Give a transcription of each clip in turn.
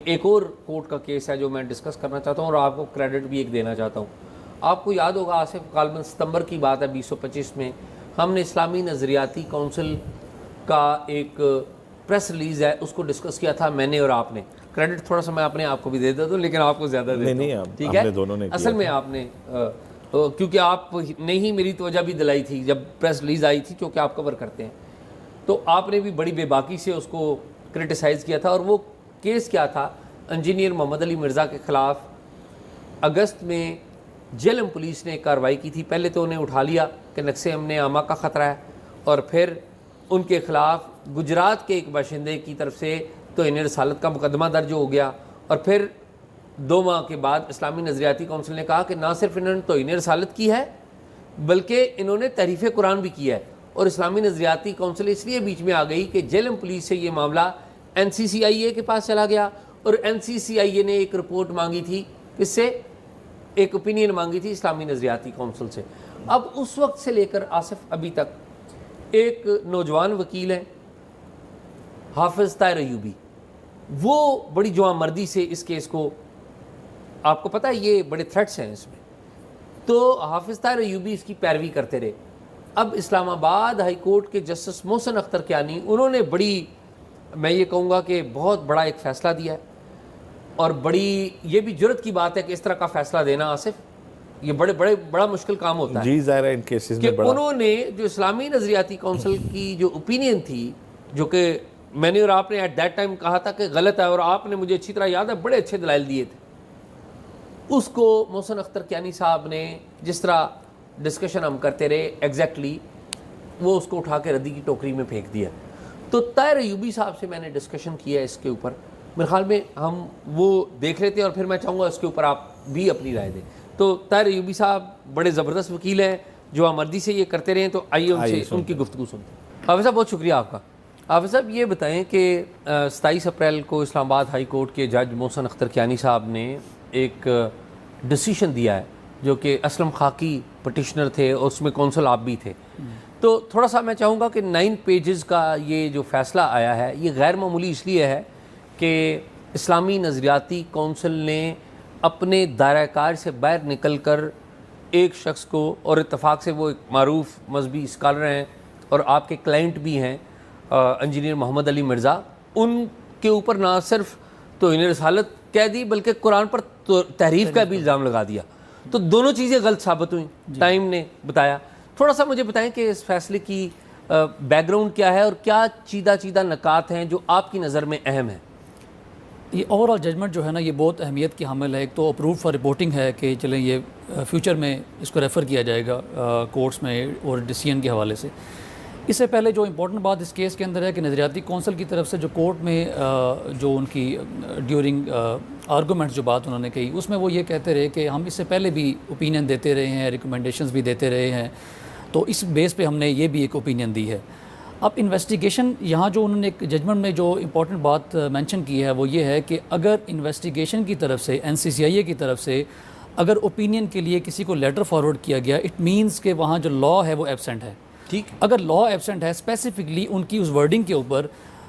ایک اور کورٹ کا کیس ہے جو میں ڈسکس کرنا چاہتا ہوں اور آپ کو کریڈٹ بھی ایک دینا چاہتا ہوں. آپ کو یاد ہوگا آصف غالباً ستمبر کی بات ہے 2025 میں ہم نے اسلامی نظریاتی کونسل کا ایک پریس ریلیز ہے اس کو ڈسکس کیا تھا میں نے اور آپ نے. کریڈٹ تھوڑا سا میں اپنے آپ کو بھی دے دیتا ہوں لیکن آپ کو زیادہ دیتا ہوں. ٹھیک ہے, اصل میں آپ نے کیونکہ آپ نے ہی میری توجہ بھی دلائی تھی جب پریس ریلیز آئی تھی چونکہ آپ کور کرتے ہیں, تو آپ نے بھی بڑی بے باکی سے اس کو کرٹیسائز کیا تھا. اور وہ کیس کیا تھا, انجینئر محمد علی مرزا کے خلاف اگست میں جیلم پولیس نے کارروائی کی تھی. پہلے تو انہیں اٹھا لیا کہ نقص امن عامہ کا خطرہ ہے, اور پھر ان کے خلاف گجرات کے ایک باشندے کی طرف سے توہین رسالت کا مقدمہ درج ہو گیا. اور پھر 2 ماہ کے بعد اسلامی نظریاتی کونسل نے کہا کہ نہ صرف انہوں نے توہین رسالت کی ہے بلکہ انہوں نے تحریف قرآن بھی کی ہے. اور اسلامی نظریاتی کونسل اس لیے بیچ میں آ گئی کہ جیلم پولیس سے یہ معاملہ NCCIA کے پاس چلا گیا, اور NCCIA نے ایک رپورٹ مانگی تھی, اس سے ایک اوپینین مانگی تھی اسلامی نظریاتی کونسل سے. اب اس وقت سے لے کر آصف ابھی تک ایک نوجوان وکیل ہیں حافظ طاہر ایوبی, وہ بڑی جواں مردی سے اس کیس کو, آپ کو پتہ ہے یہ بڑے تھریٹس ہیں اس میں, تو حافظ طاہر ایوبی اس کی پیروی کرتے رہے. اب اسلام آباد ہائی کورٹ کے جسٹس محسن اختر کیانی انہوں نے بڑی, میں یہ کہوں گا کہ بہت بڑا ایک فیصلہ دیا ہے, اور بڑی یہ بھی جرت کی بات ہے کہ اس طرح کا فیصلہ دینا آصف یہ بڑا مشکل کام ہوتا ہے. جی ظاہر ہے ان کیسز میں بڑا, انہوں نے جو اسلامی نظریاتی کونسل کی جو اوپینین تھی, جو کہ میں نے اور آپ نے ایٹ دیٹ ٹائم کہا تھا کہ غلط ہے, اور آپ نے مجھے اچھی طرح یاد ہے بڑے اچھے دلائل دیے تھے, اس کو محسن اختر کیانی صاحب نے جس طرح ڈسکشن ہم کرتے رہے ایگزیکٹلی وہ اس کو اٹھا کے ردی کی ٹوکری میں پھینک دیا. تو طاہر ایوبی صاحب سے میں نے ڈسکشن کیا ہے اس کے اوپر, میرے خیال میں ہم وہ دیکھ لیتے ہیں اور پھر میں چاہوں گا اس کے اوپر آپ بھی اپنی رائے دیں. تو طاہر ایوبی صاحب بڑے زبردست وکیل ہیں جو مردی سے یہ کرتے رہے ہیں, تو آئیے ان سے ان کی گفتگو سنتے ہیں. حافظ صاحب بہت شکریہ آپ کا. حافظ صاحب یہ بتائیں کہ 27 اپریل کو اسلام آباد ہائی کورٹ کے جج محسن اختر کیانی صاحب نے ایک ڈیسیشن دیا ہے جو کہ اسلم خاکی پٹیشنر تھے اور اس میں کونسل آپ بھی تھے, تو تھوڑا سا میں چاہوں گا کہ 9 پیجز کا یہ جو فیصلہ آیا ہے یہ غیر معمولی اس لیے ہے کہ اسلامی نظریاتی کونسل نے اپنے دائرہ کار سے باہر نکل کر ایک شخص کو, اور اتفاق سے وہ ایک معروف مذہبی اسکالر ہیں اور آپ کے کلائنٹ بھی ہیں انجینئر محمد علی مرزا, ان کے اوپر نہ صرف توہین رسالت کہہ دی بلکہ قرآن پر تحریف کا بھی الزام لگا دیا. تو دونوں چیزیں غلط ثابت ہوئیں, ٹائم نے بتایا. تھوڑا سا مجھے بتائیں کہ اس فیصلے کی بیک گراؤنڈ کیا ہے اور کیا چیدہ نکات ہیں جو آپ کی نظر میں اہم ہیں. یہ اوور آل ججمنٹ جو ہے نا یہ بہت اہمیت کی حامل ہے. ایک تو اپروو فار رپورٹنگ ہے کہ چلیں یہ فیوچر میں اس کو ریفر کیا جائے گا کورٹس میں اور ڈیسیجن کے حوالے سے. اس سے پہلے جو امپورٹنٹ بات اس کیس کے اندر ہے کہ نظریاتی کونسل کی طرف سے جو کورٹ میں جو ان کی ڈیورنگ آرگومنٹس جو بات انہوں نے کہی اس میں وہ یہ کہتے رہے کہ ہم اس سے پہلے بھی اوپینین دیتے رہے ہیں, ریکمنڈیشنز بھی دیتے رہے ہیں, تو اس بیس پہ ہم نے یہ بھی ایک اوپینین دی ہے. اب انویسٹیگیشن یہاں جو انہوں نے ایک ججمنٹ میں جو امپورٹنٹ بات مینشن کی ہے وہ یہ ہے کہ اگر انویسٹیگیشن کی طرف سے NCCIA کی طرف سے اگر اوپینین کے لیے کسی کو لیٹر فارورڈ کیا گیا اٹ مینس کہ وہاں جو لا ہے وہ ایبسنٹ ہے. ٹھیک, اگر لا ایبسنٹ ہے اسپیسیفکلی ان کی اس ورڈنگ کے اوپر,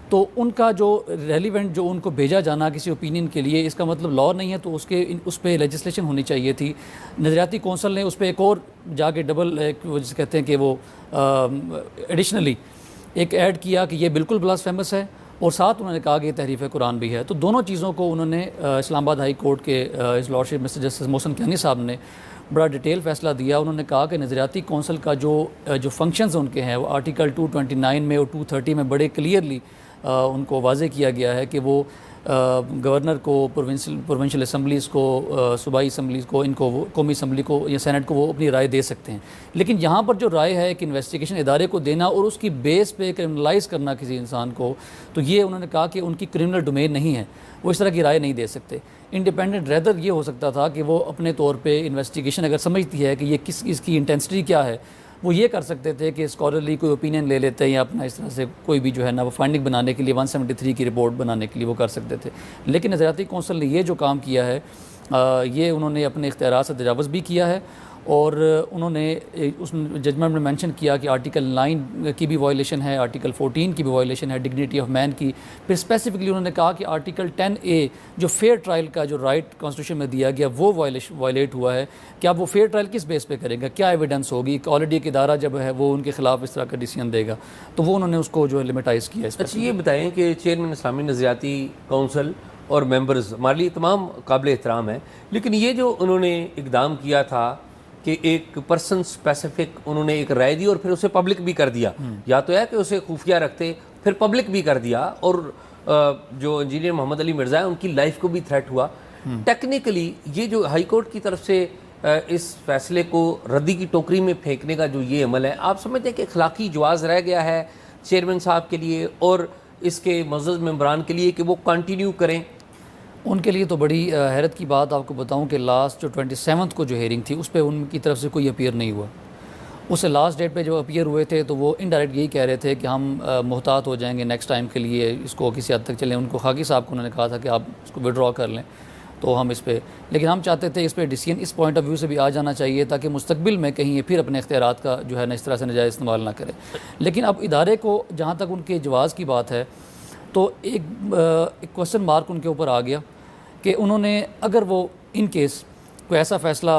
تو ان کا جو ریلیونٹ جو ان کو بھیجا جانا کسی اوپینین کے لیے اس کا مطلب لا نہیں ہے, تو اس پہ لیجسلیشن ہونی چاہیے تھی. نظریاتی کونسل نے اس پہ ایک اور جا کے ڈبل جسے کہتے ہیں کہ وہ ایڈیشنلی ایک ایڈ کیا کہ یہ بالکل بلاسفیمس ہے, اور ساتھ انہوں نے کہا کہ یہ تحریف قرآن بھی ہے. تو دونوں چیزوں کو انہوں نے اسلام آباد ہائی کورٹ کے ہز لارڈشپ مسٹر جسٹس محسن کیانی صاحب نے بڑا ڈیٹیل فیصلہ دیا. انہوں نے کہا کہ نظریاتی کونسل کا جو فنکشنز ان کے ہیں وہ آرٹیکل 229 میں اور 230 میں بڑے کلیئرلی ان کو واضح کیا گیا ہے کہ وہ گورنر کو, پروونشل اسمبلیز کو, صوبائی اسمبلیز کو, ان کو قومی اسمبلی کو یا سینٹ کو وہ اپنی رائے دے سکتے ہیں. لیکن یہاں پر جو رائے ہے کہ انویسٹیگیشن ادارے کو دینا اور اس کی بیس پہ کرمنلائز کرنا کسی انسان کو, تو یہ انہوں نے کہا کہ ان کی کرمنل ڈومین نہیں ہے, وہ اس طرح کی رائے نہیں دے سکتے. انڈیپینڈنٹ ریدر یہ ہو سکتا تھا کہ وہ اپنے طور پہ انویسٹیگیشن اگر سمجھتی ہے کہ یہ اس کی انٹینسٹی کیا ہے, وہ یہ کر سکتے تھے کہ اسکالرلی کوئی اوپینین لے لیتے ہیں یا اپنا اس طرح سے کوئی بھی جو ہے نا وہ فائنڈنگ بنانے کے لیے 173 کی رپورٹ بنانے کے لیے وہ کر سکتے تھے. لیکن نظریاتی کونسل نے یہ جو کام کیا ہے یہ انہوں نے اپنے اختیارات سے تجاوز بھی کیا ہے, اور انہوں نے اس ججمنٹ میں مینشن کیا کہ آرٹیکل 9 کی بھی وائلیشن ہے, آرٹیکل 14 کی بھی وائلیشن ہے, ڈگنیٹی آف مین کی. پھر اسپیسیفکلی انہوں نے کہا کہ آرٹیکل 10A جو فیئر ٹرائل کا جو رائٹ کانسٹیٹیوشن میں دیا گیا وہ وائلیٹ ہوا ہے. کہ اب وہ فیئر ٹرائل کس بیس پہ کریں گا, کیا ایویڈنس ہوگی, آلریڈی ایک ادارہ جب ہے وہ ان کے خلاف اس طرح کا ڈیسیژن دے گا, تو وہ انہوں نے اس کو جو ہے لمٹائز کیا. اچھا یہ بتائیں کہ چیئرمین اسلامی نظریاتی کونسل اور ممبرز ہمارے لیے تمام قابل احترام ہیں, لیکن یہ جو انہوں نے اقدام کیا تھا کہ ایک پرسن اسپیسیفک انہوں نے ایک رائے دی اور پھر اسے پبلک بھی کر دیا, یا تو ہے کہ اسے خفیہ رکھتے پھر پبلک بھی کر دیا, اور جو انجینئر محمد علی مرزا ہیں ان کی لائف کو بھی تھریٹ ہوا. ٹیکنیکلی یہ جو ہائی کورٹ کی طرف سے اس فیصلے کو ردی کی ٹوکری میں پھینکنے کا جو یہ عمل ہے, آپ سمجھتے ہیں کہ اخلاقی جواز رہ گیا ہے چیئرمین صاحب کے لیے اور اس کے معزز ممبران کے لیے کہ وہ کنٹینیو کریں؟ ان کے لیے تو بڑی حیرت کی بات آپ کو بتاؤں کہ لاسٹ جو 27 کو جو ہیئرنگ تھی اس پہ ان کی طرف سے کوئی اپیئر نہیں ہوا. اس سے لاسٹ ڈیٹ پہ جو اپیئر ہوئے تھے تو وہ انڈائریکٹ یہی کہہ رہے تھے کہ ہم محتاط ہو جائیں گے نیکسٹ ٹائم کے لیے, اس کو کسی حد تک چلیں. ان کو خاکی صاحب کو انہوں نے کہا تھا کہ آپ اس کو وڈرا کر لیں, تو ہم اس پہ, لیکن ہم چاہتے تھے اس پہ ڈیسیژن اس پوائنٹ آف ویو سے بھی آ جانا چاہیے تاکہ مستقبل میں کہیں یہ پھر اپنے اختیارات کا جو ہے نا اس طرح سے ناجائز استعمال نہ کرے. لیکن اب ادارے کو جہاں تک ان کے جواز کی بات ہے تو ایک کوسچن مارک ان کے اوپر آ گیا کہ انہوں نے اگر وہ ان کیس کوئی ایسا فیصلہ,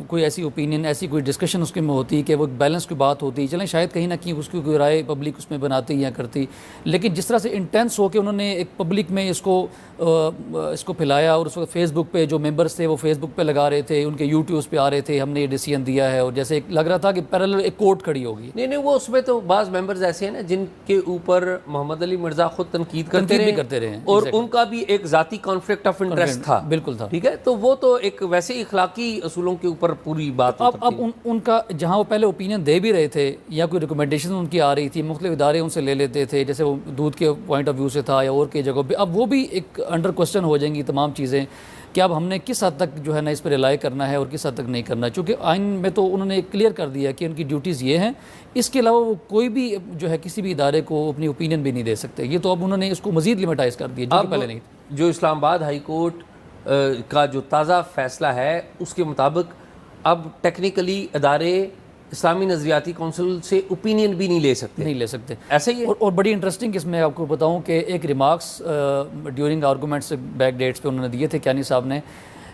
کوئی ایسی اوپینین, ایسی کوئی ڈسکشن اس کے میں ہوتی کہ وہ ایک بیلنس کی بات ہوتی, چلیں شاید کہیں نہ کہیں اس کی کوئی رائے پبلک اس میں بناتی یا کرتی, لیکن جس طرح سے انٹینس ہو کے انہوں نے ایک پبلک میں اس کو پھیلایا, اور اس وقت فیس بک پہ جو ممبرس تھے وہ فیس بک پہ لگا رہے تھے, ان کے یوٹیوبس پہ آ رہے تھے ہم نے یہ ڈیسیژن دیا ہے, اور جیسے لگ رہا تھا کہ پیرالل ایک کورٹ کھڑی ہوگی. نہیں وہ اس میں تو بعض ممبرز ایسے ہیں نا جن کے اوپر محمد علی مرزا خود تنقید کرتے رہے اور ان کا بھی ایک ذاتی کانفلکٹ آف انٹرسٹ تھا. بالکل تھا, ٹھیک ہے, تو وہ تو ایک ویسے اخلاقی اصولوں کے اوپر پوری بات. اب ان کا جہاں وہ پہلے اوپینین دے بھی رہے تھے یا کوئی ریکمنڈیشن ان کی آ رہی تھی, مختلف ادارے ان سے لے لیتے تھے, جیسے وہ دودھ کے پوائنٹ آف ویو سے تھا یا اور کئی جگہوں پہ, اب وہ بھی ایک انڈر کوسچن ہو جائیں گی تمام چیزیں کہ اب ہم نے کس حد تک جو ہے نا اس پہ ریلائی کرنا ہے اور کس حد تک نہیں کرنا. چونکہ آئین میں تو انہوں نے کلیئر کر دیا کہ ان کی ڈیوٹیز یہ ہیں, اس کے علاوہ وہ کوئی بھی جو ہے کسی بھی ادارے کو اپنی اوپینین بھی نہیں دے سکتے. یہ تو اب انہوں نے اس کو مزید لمٹائز کر دیا, جو کہ پہلے نہیں تھا. جو اسلام آباد ہائی کورٹ کا جو تازہ فیصلہ ہے اس کے مطابق اب ٹیکنیکلی ادارے اسلامی نظریاتی کونسل سے اوپینین بھی نہیں لے سکتے. ایسا ہی ہے. اور بڑی انٹرسٹنگ اس میں آپ کو بتاؤں کہ ایک remarks during arguments back dates پہ انہوں نے دیے تھے کیانی صاحب نے,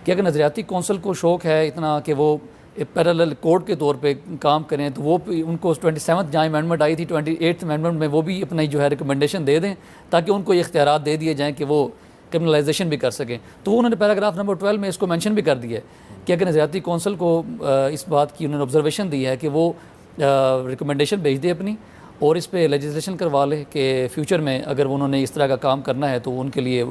کہ اگر نظریاتی کونسل کو شوق ہے اتنا کہ وہ پیرالل کورٹ کے طور پہ کام کریں, تو وہ ان کو 27 جہاں امینڈمنٹ آئی تھی 28 امینڈمنٹ میں وہ بھی اپنی جو ہے ریکمنڈیشن دے دیں تاکہ ان کو یہ اختیارات دے دیے جائیں کہ وہ کرمنلائزیشن بھی کر سکیں. تو انہوں نے پیراگراف نمبر 12 میں اس کو مینشن بھی کر دیا ہے کہ اگر نظریاتی کونسل کو اس بات کی انہوں نے آبزرویشن دی ہے کہ وہ ریکمنڈیشن بھیج دے اپنی, اور اس پہ لیجسلیشن کروا لے کہ فیوچر میں اگر انہوں نے اس طرح کا کام کرنا ہے تو ان کے لیے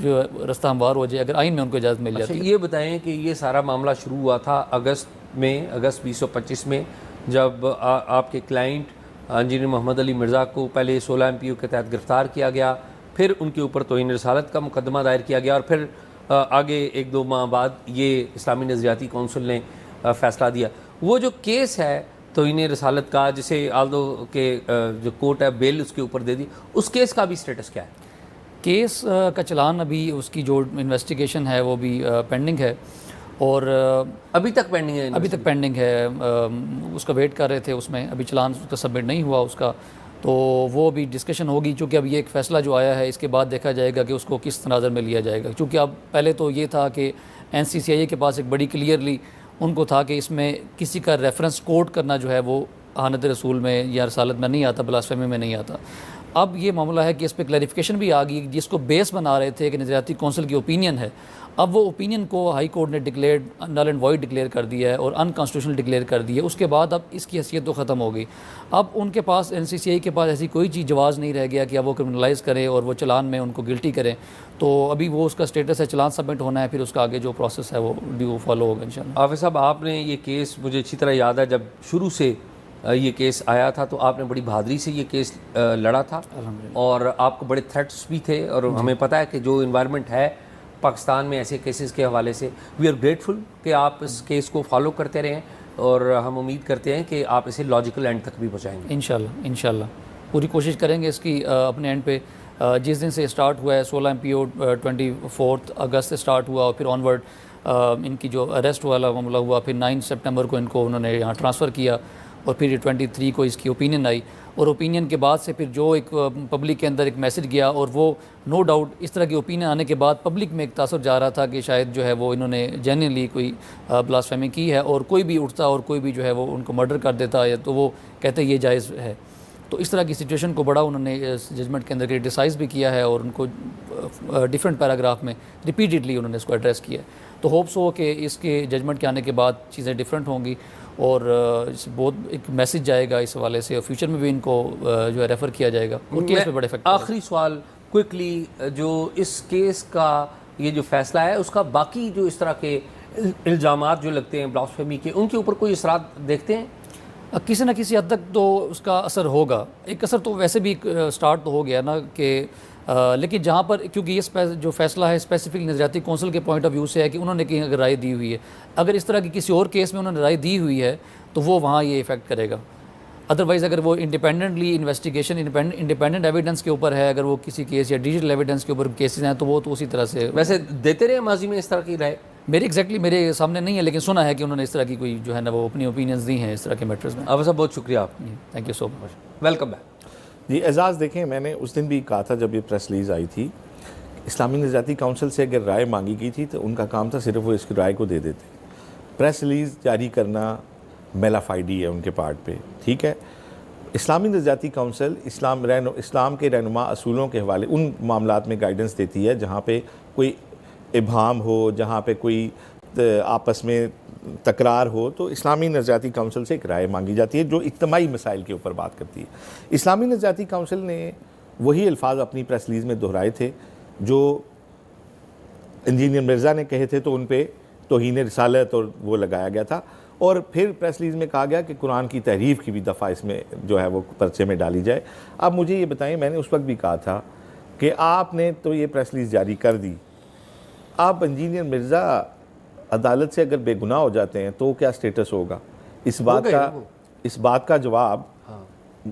جو رستہ ہموار ہو جائے, اگر آئین میں ان کو اجازت مل جاتی ہے. یہ بتائیں کہ یہ سارا معاملہ شروع ہوا تھا اگست 2025 میں, جب آپ کے کلائنٹ انجینئر محمد علی مرزا کو پہلے 16 MPO کے تحت گرفتار کیا گیا, پھر ان کے اوپر توہین رسالت کا مقدمہ دائر کیا گیا, اور پھر آگے 1-2 ماہ بعد یہ اسلامی نظریاتی کونسل نے فیصلہ دیا. وہ جو کیس ہے توہین رسالت کا, جسے آلدو کے جو کورٹ ہے بیل اس کے اوپر دے دی, اس کیس کا بھی سٹیٹس کیا ہے؟ کیس کا چلان ابھی اس کی جو انویسٹیگیشن ہے وہ بھی پینڈنگ ہے, اور ابھی تک پینڈنگ ہے. اس کا ویٹ کر رہے تھے, اس میں ابھی چلان اس کا سبمٹ نہیں ہوا اس کا, تو وہ بھی ڈسکشن ہوگی. چونکہ اب یہ ایک فیصلہ جو آیا ہے اس کے بعد دیکھا جائے گا کہ اس کو کس تناظر میں لیا جائے گا. چونکہ اب پہلے تو یہ تھا کہ NCCI کے پاس ایک بڑی کلیئرلی ان کو تھا کہ اس میں کسی کا ریفرنس کوٹ کرنا جو ہے وہ احانت رسول میں یا رسالت میں نہیں آتا, بلاسفیمی میں نہیں آتا. اب یہ معاملہ ہے کہ اس پہ کلیریفیکیشن بھی آ گئی, جس کو بیس بنا رہے تھے کہ نظریاتی کونسل کی اوپینین ہے, اب وہ اوپینین کو ہائی کورٹ نے declared null and void declare کر دیا ہے اور انکانسٹیٹیوشنل ڈکلیئر کر دی ہے. اس کے بعد اب اس کی حیثیت تو ختم ہو گئی. اب ان کے پاس NCCI کے پاس ایسی کوئی چیز جواز نہیں رہ گیا کہ اب وہ کرمنلائز کرے اور وہ چلان میں ان کو گلٹی کریں. تو ابھی وہ اس کا سٹیٹس ہے, چلان سبمٹ ہونا ہے, پھر اس کا آگے جو پروسیس ہے وہ ڈیو فالو ہوگا انشاءاللہ. حافظ صاحب, آپ نے یہ کیس, مجھے اچھی طرح یاد ہے جب شروع سے یہ کیس آیا تھا تو آپ نے بڑی بہادری سے یہ کیس لڑا تھا, اور آپ کو بڑے تھریٹس بھی تھے, اور ہمیں پتہ ہے کہ جو انوائرمنٹ ہے پاکستان میں ایسے کیسز کے حوالے سے, وی آر گریٹفل کہ آپ اس کیس کو فالو کرتے رہیں, اور ہم امید کرتے ہیں کہ آپ اسے لاجیکل اینڈ تک بھی پہنچائیں گے. انشاءاللہ پوری کوشش کریں گے اس کی اپنے اینڈ پہ. جس دن سے اسٹارٹ ہوا ہے 16 MPO 24 اگست سے اسٹارٹ ہوا, اور پھر آن ورڈ ان کی جو اریسٹ والا معاملہ ہوا، پھر 9 سپٹمبر کو ان کو انہوں نے یہاں ٹرانسفر کیا، اور پھر 23 کو اس کی اوپینین آئی، اور اوپینین کے بعد سے پھر جو ایک پبلک کے اندر ایک میسج گیا، اور وہ نو ڈاؤٹ اس طرح کی اوپینین آنے کے بعد پبلک میں ایک تاثر جا رہا تھا کہ شاید جو ہے وہ انہوں نے جینوئنلی کوئی بلاسفیمی کی ہے، اور کوئی بھی اٹھتا اور کوئی بھی جو ہے وہ ان کو مرڈر کر دیتا ہے تو وہ کہتے یہ جائز ہے. تو اس طرح کی سچویشن کو بڑا انہوں نے ججمنٹ کے اندر کرٹیسائز بھی کیا ہے، اور ان کو ڈیفرنٹ پیراگراف میں ریپیٹڈلی انہوں نے اس کو ایڈریس کیا ہے. تو ہوپس ہو کہ اس کے ججمنٹ کے آنے کے بعد چیزیں ڈیفرنٹ ہوں گی، اور بہت ایک میسج جائے گا اس حوالے سے، اور فیوچر میں بھی ان کو جو ہے ریفر کیا جائے گا، اور کیس پہ بڑے افیکٹ. آخری سوال کوئکلی، جو اس کیس کا یہ جو فیصلہ ہے اس کا باقی جو اس طرح کے الزامات جو لگتے ہیں بلاسفیمی کے، ان کے اوپر کوئی اثرات دیکھتے ہیں؟ کسی نہ کسی حد تک تو اس کا اثر ہوگا. ایک اثر تو ویسے بھی سٹارٹ تو ہو گیا نا کہ لیکن جہاں پر کیونکہ یہ جو فیصلہ ہے اسپیسیفک نظریاتی کونسل کے پوائنٹ آف ویو سے ہے کہ انہوں نے کہیں اگر رائے دی ہوئی ہے، اگر اس طرح کی کسی اور کیس میں انہوں نے رائے دی ہوئی ہے تو وہ وہاں یہ افیکٹ کرے گا. ادروائز اگر وہ انڈیپینڈنٹلی انویسٹیگیشن انڈیپینڈنٹ ایویڈنس کے اوپر ہے، اگر وہ کسی کیس یا ڈیجیٹل ایویڈنس کے اوپر کیسز ہیں تو وہ تو اسی طرح سے. ویسے دیتے رہے ماضی میں اس طرح کی رائے؟ میرے سامنے نہیں ہے، لیکن سنا ہے کہ انہوں نے اس طرح کی کوئی جو ہے نا وہ اپنی اوپینینز دی ہیں اس طرح کے میٹرز میں. آپ صاحب بہت شکریہ آپ. Thank you so much. Welcome back. جی اعزاز، دیکھیں میں نے اس دن بھی کہا تھا جب یہ پریس ریلیز آئی تھی، اسلامی نظریاتی کونسل سے اگر رائے مانگی گئی تھی تو ان کا کام تھا صرف وہ اس کی رائے کو دے دیتے. پریس ریلیز جاری کرنا میلا فائڈی ہے ان کے پارٹ پہ، ٹھیک ہے. اسلامی نظریاتی کونسل اسلام کے رہنما اصولوں کے حوالے ان معاملات میں گائیڈنس دیتی ہے جہاں پہ کوئی ابہام ہو، جہاں پہ کوئی آپس میں تکرار ہو، تو اسلامی نظریاتی کونسل سے ایک رائے مانگی جاتی ہے جو اجتماعی مسائل کے اوپر بات کرتی ہے. اسلامی نظریاتی کونسل نے وہی الفاظ اپنی پریس ریلیز میں دہرائے تھے جو انجینئر مرزا نے کہے تھے، تو ان پہ توہین رسالت اور وہ لگایا گیا تھا. اور پھر پریس ریلیز میں کہا گیا کہ قرآن کی تحریف کی بھی دفعہ اس میں جو ہے وہ پرچے میں ڈالی جائے. اب مجھے یہ بتائیں، میں نے اس وقت بھی کہا تھا کہ آپ نے تو یہ پریس ریلیز جاری کر دی، آپ انجینئر مرزا عدالت سے اگر بے گناہ ہو جاتے ہیں تو کیا سٹیٹس ہوگا؟ اس بات کا جواب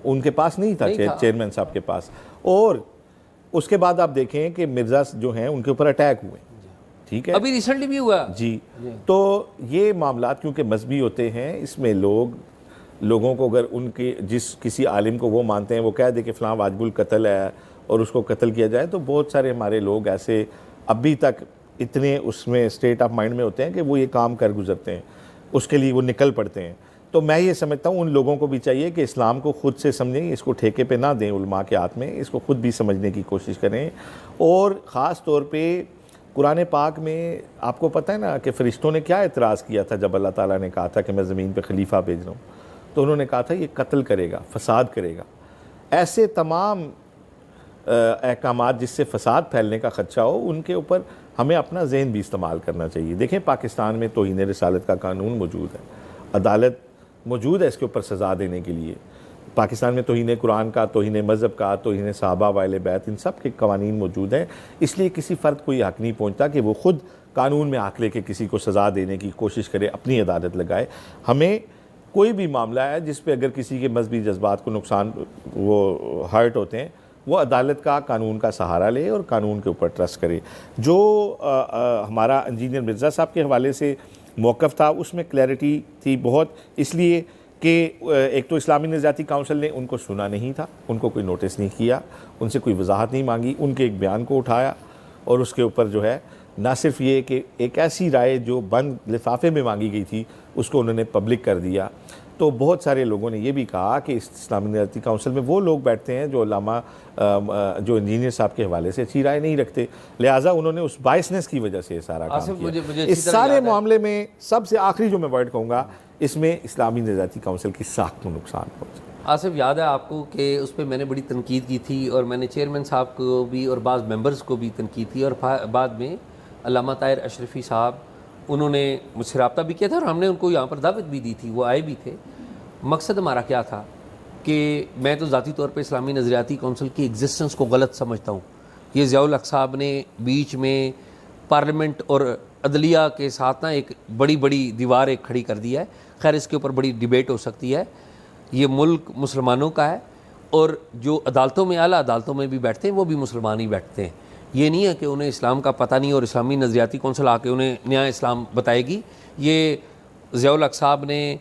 ان کے پاس نہیں تھا، چیئرمین صاحب کے پاس. اور اس کے بعد آپ دیکھیں کہ مرزا جو ہیں ان کے اوپر اٹیک ہوئے، ٹھیک ہے، ابھی ریسنٹلی بھی ہوا. جی تو یہ معاملات کیونکہ مذہبی ہوتے ہیں، اس میں لوگوں کو اگر ان کے کسی عالم کو وہ مانتے ہیں، وہ کہہ دے کہ فلاں واجب القتل ہے اور اس کو قتل کیا جائے، تو بہت سارے ہمارے لوگ ایسے ابھی تک اتنے اس میں اسٹیٹ آف مائنڈ میں ہوتے ہیں کہ وہ یہ کام کر گزرتے ہیں، اس کے لیے وہ نکل پڑتے ہیں. تو میں یہ سمجھتا ہوں ان لوگوں کو بھی چاہیے کہ اسلام کو خود سے سمجھیں، اس کو ٹھیکے پہ نہ دیں علماء کے ہاتھ میں، اس کو خود بھی سمجھنے کی کوشش کریں. اور خاص طور پہ قرآن پاک میں آپ کو پتہ ہے نا کہ فرشتوں نے کیا اعتراض کیا تھا جب اللہ تعالیٰ نے کہا تھا کہ میں زمین پہ خلیفہ بھیج رہا ہوں، تو انہوں نے کہا تھا یہ قتل کرے گا، فساد کرے گا. ایسے تمام احکامات جس سے فساد پھیلنے کا خدشہ ہو، ان کے اوپر ہمیں اپنا ذہن بھی استعمال کرنا چاہیے. دیکھیں پاکستان میں توہین رسالت کا قانون موجود ہے، عدالت موجود ہے اس کے اوپر سزا دینے کے لیے. پاکستان میں توہین قرآن کا، توہین مذہب کا، توہین صحابہ و اہل بیت، ان سب کے قوانین موجود ہیں. اس لیے کسی فرد کو یہ حق نہیں پہنچتا کہ وہ خود قانون میں حق لے کے کسی کو سزا دینے کی کوشش کرے، اپنی عدالت لگائے. ہمیں کوئی بھی معاملہ ہے جس پہ اگر کسی کے مذہبی جذبات کو نقصان وہ ہرٹ ہوتے ہیں، وہ عدالت کا، قانون کا سہارا لے اور قانون کے اوپر ٹرسٹ کرے. جو ہمارا انجینئر مرزا صاحب کے حوالے سے موقف تھا اس میں کلیئرٹی تھی بہت، اس لیے کہ ایک تو اسلامی نظریاتی کونسل نے ان کو سنا نہیں تھا، ان کو کوئی نوٹس نہیں کیا، ان سے کوئی وضاحت نہیں مانگی، ان کے ایک بیان کو اٹھایا اور اس کے اوپر جو ہے نہ صرف یہ کہ ایک ایسی رائے جو بند لفافے میں مانگی گئی تھی اس کو انہوں نے پبلک کر دیا. تو بہت سارے لوگوں نے یہ بھی کہا کہ اس اسلامی نظریاتی کونسل میں وہ لوگ بیٹھتے ہیں جو علامہ جو انجینئر صاحب کے حوالے سے اچھی رائے نہیں رکھتے، لہٰذا انہوں نے اس بائسنس کی وجہ سے یہ سارا کام کیا. اس سارے معاملے میں سب سے آخری جو میں ورڈ کہوں گا، اس میں اسلامی نظریاتی کونسل کی ساکھ کو نقصان پہنچا. آصف، یاد ہے آپ کو کہ اس پہ میں نے بڑی تنقید کی تھی، اور میں نے چیئرمین صاحب کو بھی اور بعض ممبرز کو بھی تنقید کی، اور بعد میں علامہ طاہر اشرفی صاحب انہوں نے مجھ سے رابطہ بھی کیا تھا، اور ہم نے ان کو یہاں پر دعوت بھی دی تھی، وہ آئے بھی تھے. مقصد ہمارا کیا تھا کہ میں تو ذاتی طور پہ اسلامی نظریاتی کونسل کی ایگزسٹنس کو غلط سمجھتا ہوں. یہ ضیاء الحق صاحب نے بیچ میں پارلیمنٹ اور عدلیہ کے ساتھ نا ایک بڑی دیوار ایک کھڑی کر دیا ہے. خیر اس کے اوپر بڑی ڈیبیٹ ہو سکتی ہے. یہ ملک مسلمانوں کا ہے، اور جو عدالتوں میں اعلیٰ عدالتوں میں بھی بیٹھتے ہیں وہ بھی مسلمان ہی بیٹھتے ہیں. یہ نہیں ہے کہ انہیں اسلام کا پتہ نہیں اور اسلامی نظریاتی کونسل آ کے انہیں نیا اسلام بتائے گی. یہ ضیاء الحق صاحب نے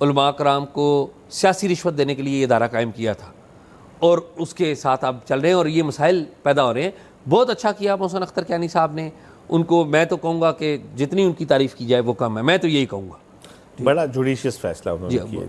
علماء کرام کو سیاسی رشوت دینے کے لیے یہ ادارہ قائم کیا تھا اور اس کے ساتھ اب چل رہے ہیں اور یہ مسائل پیدا ہو رہے ہیں. بہت اچھا کیا محسن اختر کیانی صاحب نے, ان کو میں تو کہوں گا کہ جتنی ان کی تعریف کی جائے وہ کم ہے, میں تو یہی کہوں گا. بڑا جوڈیشیس فیصلہ انہوں نے کیا.